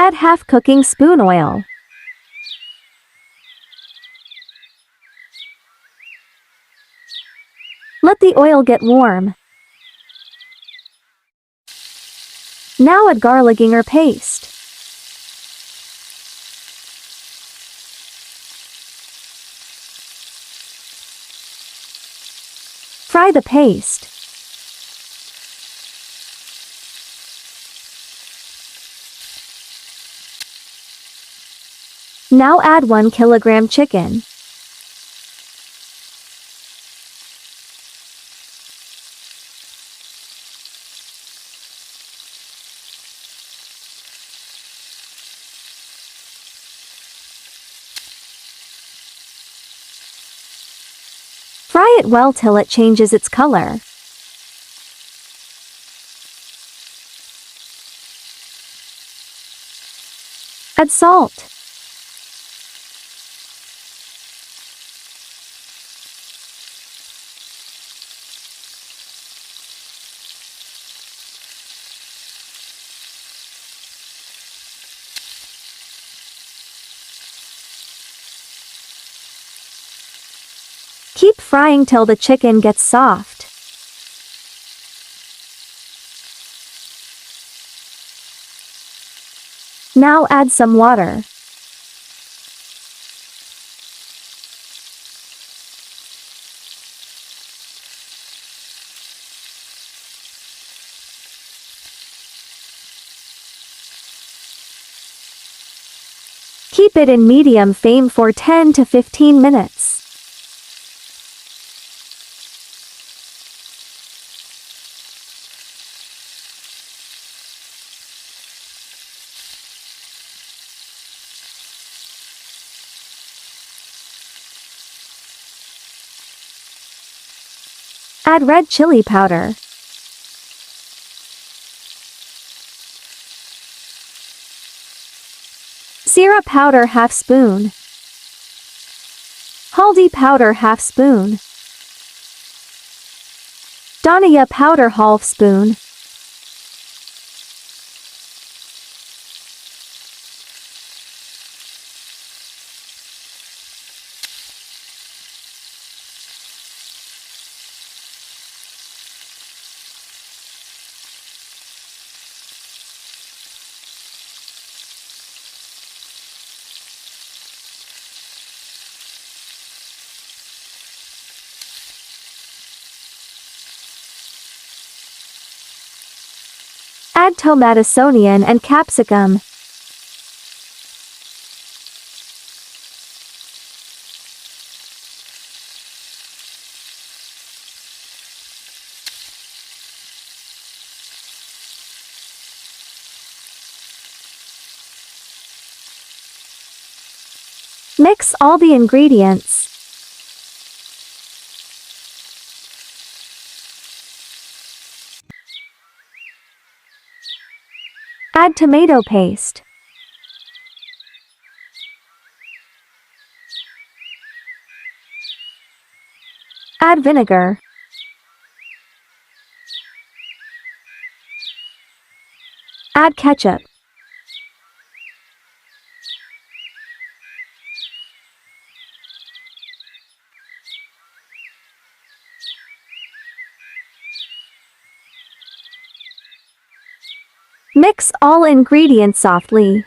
Add half cooking spoon oil. Let the oil get warm. Now add garlic ginger paste. Fry the paste. Now add 1 kilogram chicken. Fry it well till it changes its color. Add salt. Keep frying till the chicken gets soft. Now add some water. Keep it in medium flame for 10 to 15 minutes. Add red chili powder. Zira powder half spoon. Haldi powder half spoon. Dhania powder half spoon. Add tomato onion and capsicum. Mix all the ingredients. Add tomato paste. Add vinegar. Add ketchup. Mix all ingredients softly.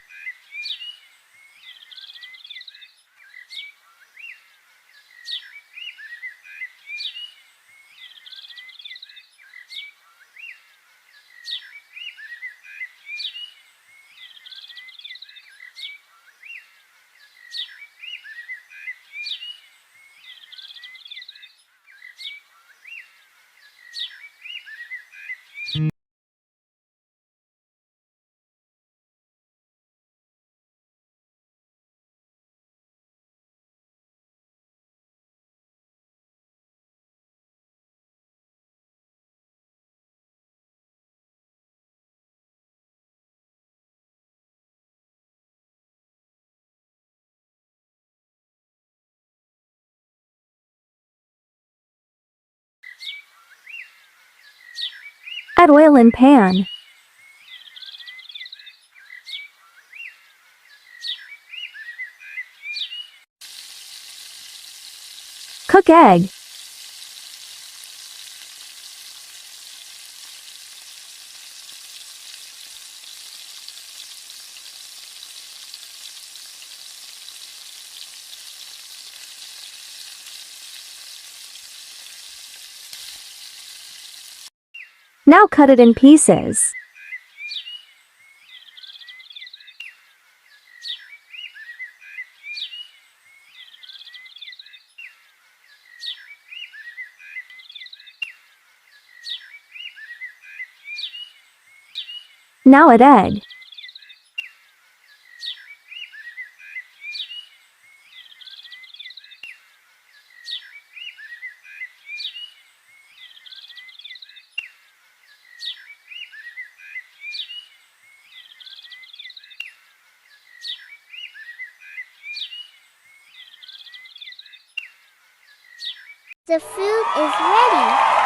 Add oil in pan. Cook egg. Now cut it in pieces. Now add egg. The food is ready.